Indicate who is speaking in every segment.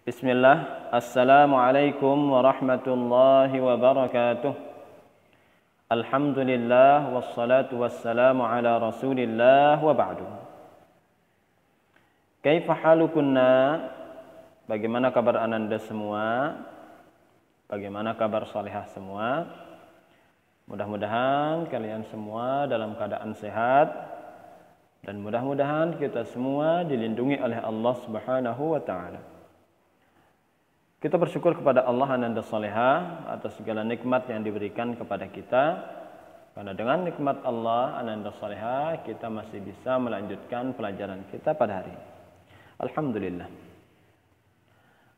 Speaker 1: Bismillah, Assalamualaikum warahmatullahi wabarakatuh. Alhamdulillah, wassalatu wassalamu ala rasulillah wa ba'du. Kaifa halukunna? Bagaimana kabar ananda semua? Bagaimana kabar salihah semua? Mudah-mudahan kalian semua dalam keadaan sehat, dan mudah-mudahan kita semua dilindungi oleh Allah Subhanahu wa ta'ala. Kita bersyukur kepada Allah ananda salihah atas segala nikmat yang diberikan kepada kita. Karena dengan nikmat Allah ananda salihah kita masih bisa melanjutkan pelajaran kita pada hari ini. Alhamdulillah.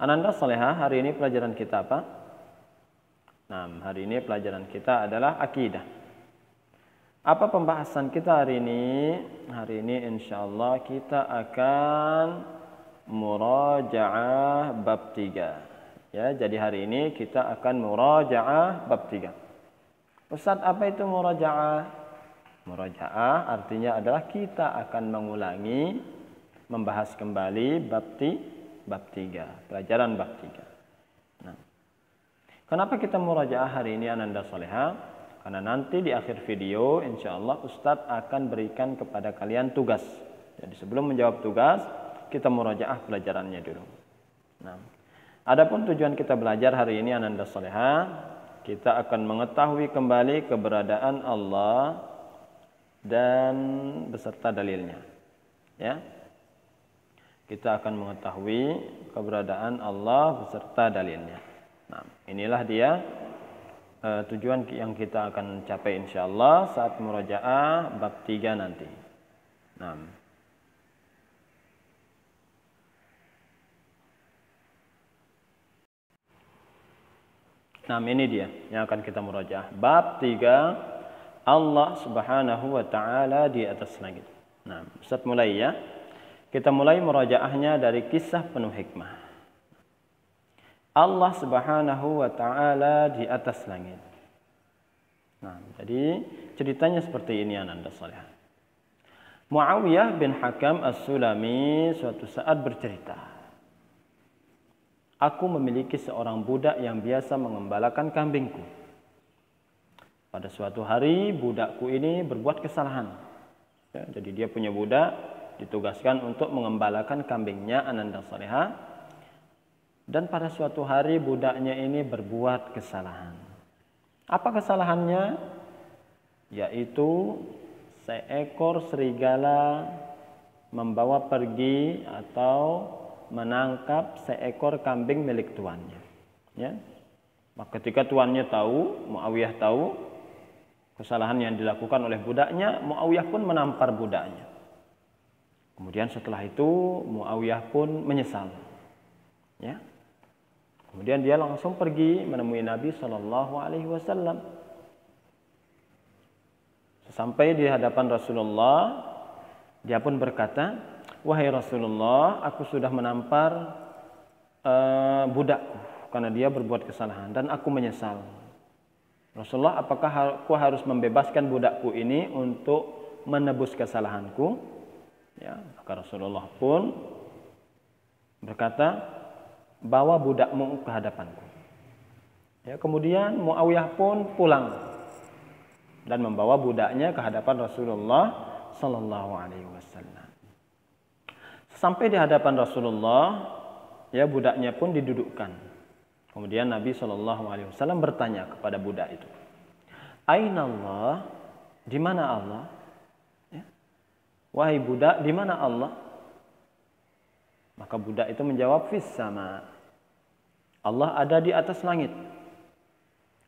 Speaker 1: Ananda salihah, hari ini pelajaran kita apa? Nah, hari ini pelajaran kita adalah akidah. Apa pembahasan kita hari ini? Hari ini insyaallah kita akan murajaah bab 3. Ya, jadi hari ini kita akan murajaah bab 3. Ustaz, apa itu murajaah? Murajaah artinya adalah kita akan mengulangi, membahas kembali bab 3, pelajaran bab 3. Nah, kenapa kita murajaah hari ini ananda salihah? Karena nanti di akhir video insyaallah Ustaz akan berikan kepada kalian tugas. Jadi sebelum menjawab tugas, kita murajaah pelajarannya dulu. Nah, adapun tujuan kita belajar hari ini ananda salihah, kita akan mengetahui kembali keberadaan Allah dan beserta dalilnya. Ya. Kita akan mengetahui keberadaan Allah beserta dalilnya. Nah, inilah dia tujuan yang kita akan capai insyaallah saat murajaah bab 3 nanti. Nah, ini dia yang akan kita murajaah. Bab 3, Allah Subhanahu wa ta'ala di atas langit. Nah, Ustaz mulai ya. Kita mulai murajaahnya dari kisah penuh hikmah. Allah Subhanahu wa ta'ala di atas langit. Nah, jadi ceritanya seperti ini ananda salihah. Muawiyah bin Hakam As-Sulami suatu saat bercerita, aku memiliki seorang budak yang biasa mengembalakan kambingku. Pada suatu hari budakku ini berbuat kesalahan. Ya, jadi dia punya budak, ditugaskan untuk mengembalakan kambingnya ananda salihah. Dan pada suatu hari budaknya ini berbuat kesalahan. Apa kesalahannya? Yaitu seekor serigala membawa pergi atau menangkap seekor kambing milik tuannya. Ya. Maka ketika tuannya tahu, Muawiyah tahu kesalahan yang dilakukan oleh budaknya, Muawiyah pun menampar budaknya. Kemudian setelah itu Muawiyah pun menyesal. Ya. Kemudian dia langsung pergi menemui Nabi Shallallahu Alaihi Wasallam. Sampai di hadapan Rasulullah, dia pun berkata, wahai Rasulullah, aku sudah menampar budakku karena dia berbuat kesalahan dan aku menyesal. Rasulullah, apakah aku harus membebaskan budakku ini untuk menebus kesalahanku? Ya, maka Rasulullah pun berkata, bawa budakmu ke hadapanku. Ya, kemudian Muawiyah pun pulang dan membawa budaknya ke hadapan Rasulullah Sallallahu Alaihi Wasallam. Sampai di hadapan Rasulullah, ya budaknya pun didudukkan. Kemudian Nabi Shallallahu Alaihi Wasallam bertanya kepada budak itu, Aina Allah? Di mana Allah? Ya. Wahai budak, di mana Allah? Maka budak itu menjawab, fis sama. Allah ada di atas langit.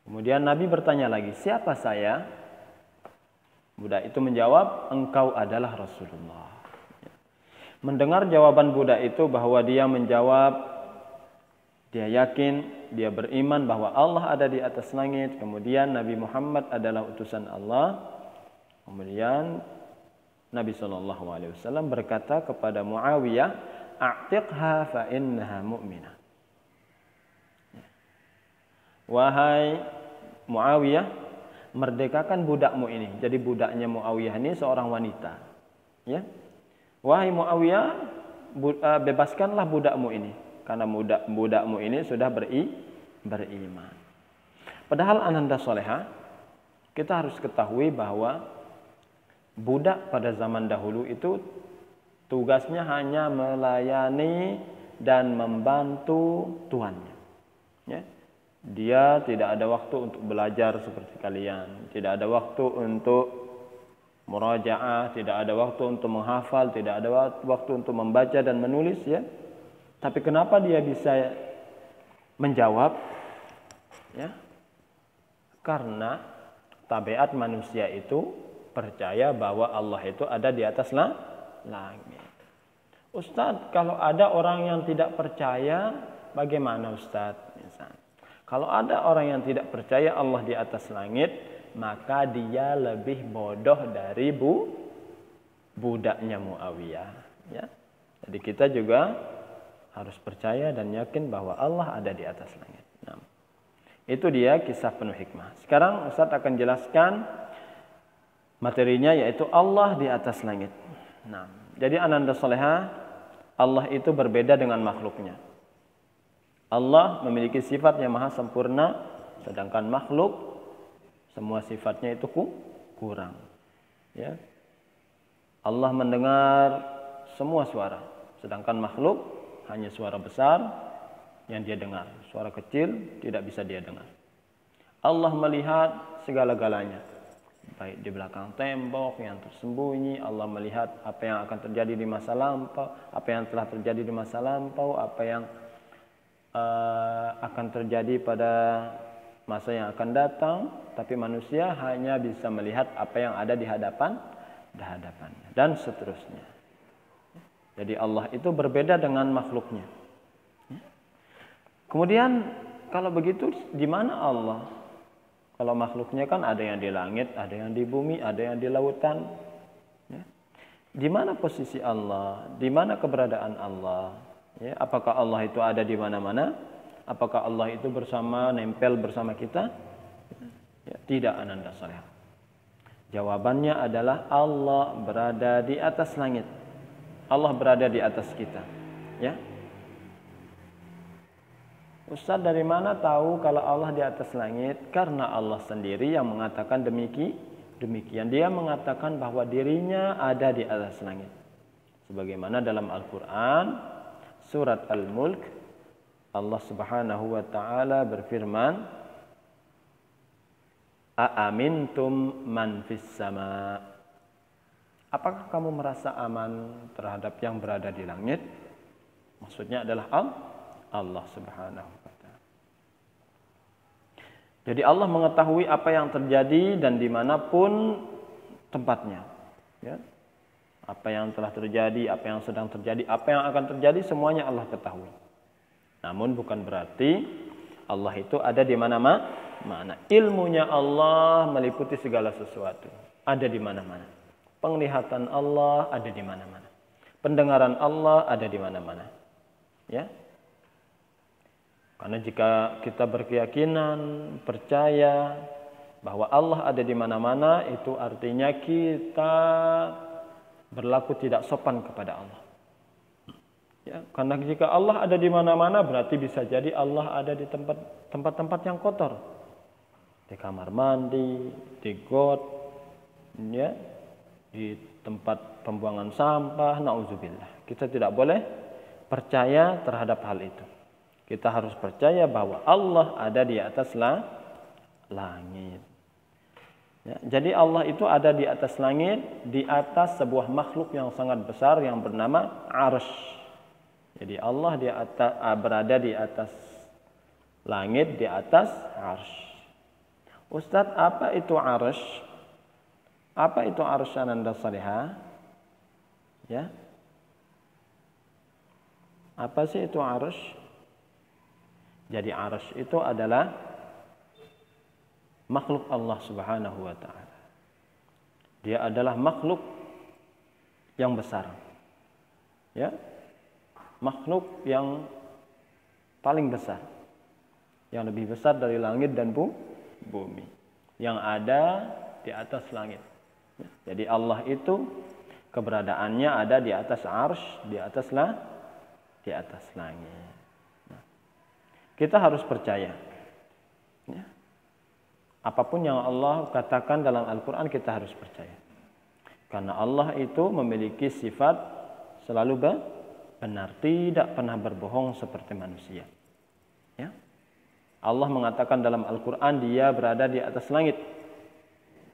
Speaker 1: Kemudian Nabi bertanya lagi, siapa saya? Budak itu menjawab, engkau adalah Rasulullah. Mendengar jawaban budak itu bahwa dia menjawab, dia yakin, dia beriman bahwa Allah ada di atas langit. Kemudian Nabi Muhammad adalah utusan Allah. Kemudian Nabi SAW berkata kepada Muawiyah, a'tiqha fa innaha mu'minah. Wahai Muawiyah, merdekakan budakmu ini. Jadi budaknya Muawiyah ini seorang wanita. Ya. Wahai Muawiyah, bebaskanlah budakmu ini. karena budakmu ini sudah beriman. Padahal ananda soleha, kita harus ketahui bahwa budak pada zaman dahulu itu tugasnya hanya melayani dan membantu tuannya. Ya. Dia tidak ada waktu untuk belajar seperti kalian, tidak ada waktu untuk murajaah, tidak ada waktu untuk menghafal, tidak ada waktu untuk membaca dan menulis, ya. Tapi kenapa dia bisa menjawab? Ya. Karena tabiat manusia itu percaya bahwa Allah itu ada di atas langit. Ustadz, kalau ada orang yang tidak percaya, bagaimana Ustadz? Misal, kalau ada orang yang tidak percaya Allah di atas langit, maka dia lebih bodoh dari budaknya Muawiyah. Ya. Jadi kita juga harus percaya dan yakin bahwa Allah ada di atas langit. Nah, itu dia kisah penuh hikmah. Sekarang Ustadz akan jelaskan materinya, yaitu Allah di atas langit. Nah, jadi ananda soleha, Allah itu berbeda dengan makhluknya. Allah memiliki sifat yang maha sempurna, sedangkan makhluk semua sifatnya itu kurang. Ya. Allah mendengar semua suara, sedangkan makhluk hanya suara besar yang dia dengar, suara kecil tidak bisa dia dengar. Allah melihat segala-galanya, baik di belakang tembok yang tersembunyi. Allah melihat apa yang akan terjadi di masa lampau, apa yang telah terjadi di masa lampau, apa yang akan terjadi pada masa yang akan datang. Tapi manusia hanya bisa melihat apa yang ada di hadapannya, dan seterusnya. Jadi Allah itu berbeda dengan makhluknya. Kemudian kalau begitu di mana Allah? Kalau makhluknya kan ada yang di langit, ada yang di bumi, ada yang di lautan. Ya. Di mana posisi Allah? Di mana keberadaan Allah? Ya. Apakah Allah itu ada di mana-mana? Apakah Allah itu nempel bersama kita? Ya, tidak, ananda soleha. Jawabannya adalah Allah berada di atas langit. Allah berada di atas kita. Ya. Ustaz, dari mana tahu kalau Allah di atas langit? Karena Allah sendiri yang mengatakan demikian. Dia mengatakan bahwa dirinya ada di atas langit. Sebagaimana dalam Al-Quran, surat Al-Mulk, Allah Subhanahu wa ta'ala berfirman, A'amintum man fis sama. Apakah kamu merasa aman terhadap yang berada di langit? Maksudnya adalah Allah Subhanahu wa ta'ala. Jadi Allah mengetahui apa yang terjadi dan dimanapun tempatnya. Ya. Apa yang telah terjadi, apa yang sedang terjadi, apa yang akan terjadi, semuanya Allah ketahui. Namun bukan berarti Allah itu ada di mana-mana. Ilmunya Allah meliputi segala sesuatu. Ada di mana-mana. Penglihatan Allah ada di mana-mana. Pendengaran Allah ada di mana-mana. Ya. Karena jika kita berkeyakinan, percaya bahwa Allah ada di mana-mana, itu artinya kita berlaku tidak sopan kepada Allah. Ya, karena jika Allah ada di mana-mana, berarti bisa jadi Allah ada di tempat-tempat yang kotor. Di kamar mandi, di got, ya, di tempat pembuangan sampah, na'udzubillah. Kita tidak boleh percaya terhadap hal itu. Kita harus percaya bahwa Allah ada di atas langit. Ya, jadi Allah itu ada di atas langit, di atas sebuah makhluk yang sangat besar yang bernama Arsy. Jadi Allah berada di atas langit, di atas Arsy. Ustadz, apa itu Arsy? Apa itu Arsy, ananda soleha? Ya. Apa sih itu Arsy? Jadi Arsy itu adalah makhluk Allah Subhanahu wa ta'ala. Dia adalah makhluk yang besar. Ya. Makhluk yang paling besar. Yang lebih besar dari langit dan bumi. Yang ada di atas langit. Jadi Allah itu keberadaannya ada di atas Arsy, di atas langit. kita harus percaya. Ya. Apapun yang Allah katakan dalam Al-Quran kita harus percaya. Karena Allah itu memiliki sifat selalu benar, tidak pernah berbohong seperti manusia. Ya. Allah mengatakan dalam Al-Quran dia berada di atas langit.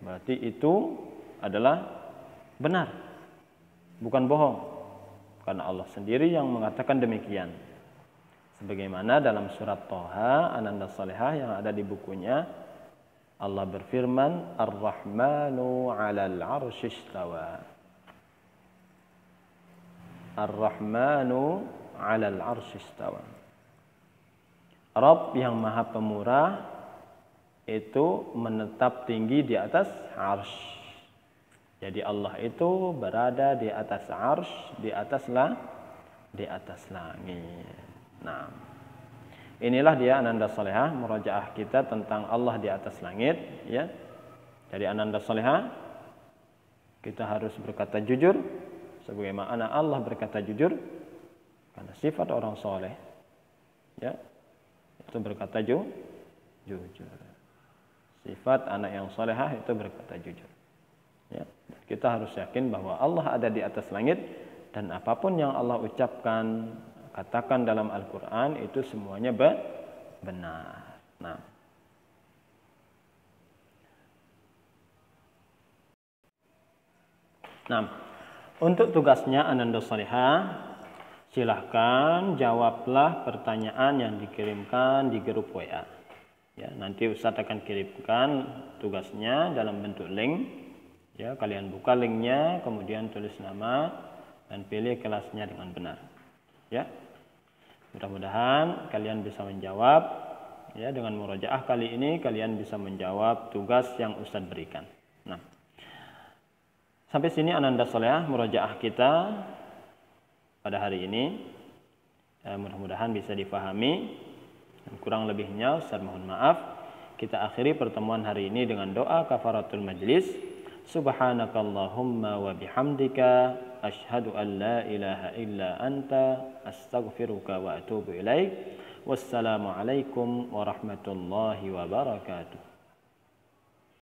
Speaker 1: Berarti itu adalah benar, bukan bohong. Karena Allah sendiri yang mengatakan demikian. Sebagaimana dalam surat Thaha, Ananda Salihah yang ada di bukunya, Allah berfirman, Ar-Rahmanu 'alal 'arsy istawa. Ar-Rahmanu 'alal 'arsy istawa. Rabb yang Maha Pemurah itu menetap tinggi di atas arsy. Jadi Allah itu berada di atas arsy, di atas langit. Nah, inilah dia Ananda Salihah, murajaah kita tentang Allah di atas langit, ya. Jadi Ananda Salihah, kita harus berkata jujur, sebagaimana Allah berkata jujur, karena sifat orang soleh, ya, itu berkata jujur. Sifat anak yang solehah itu berkata jujur. Ya, kita harus yakin bahwa Allah ada di atas langit dan apapun yang Allah ucapkan, katakan dalam Al-Quran itu semuanya benar. Nah, untuk tugasnya Ananda Salihah, silahkan jawablah pertanyaan yang dikirimkan di grup WA. Ya, nanti Ustadz akan kirimkan tugasnya dalam bentuk link. Ya, kalian buka linknya, kemudian tulis nama dan pilih kelasnya dengan benar. Ya. Mudah-mudahan kalian bisa menjawab, ya, dengan murojaah kali ini kalian bisa menjawab tugas yang Ustadz berikan. Nah, sampai sini Ananda Salihah murojaah kita pada hari ini. Mudah-mudahan bisa difahami. Kurang lebihnya Ustadz mohon maaf. Kita akhiri pertemuan hari ini dengan doa kafaratul majlis. Subhanakallahumma wa bihamdika asyhadu an la ilaha illa anta astaghfiruka wa atubu ilaik. Wassalamualaikum warahmatullahi wabarakatuh.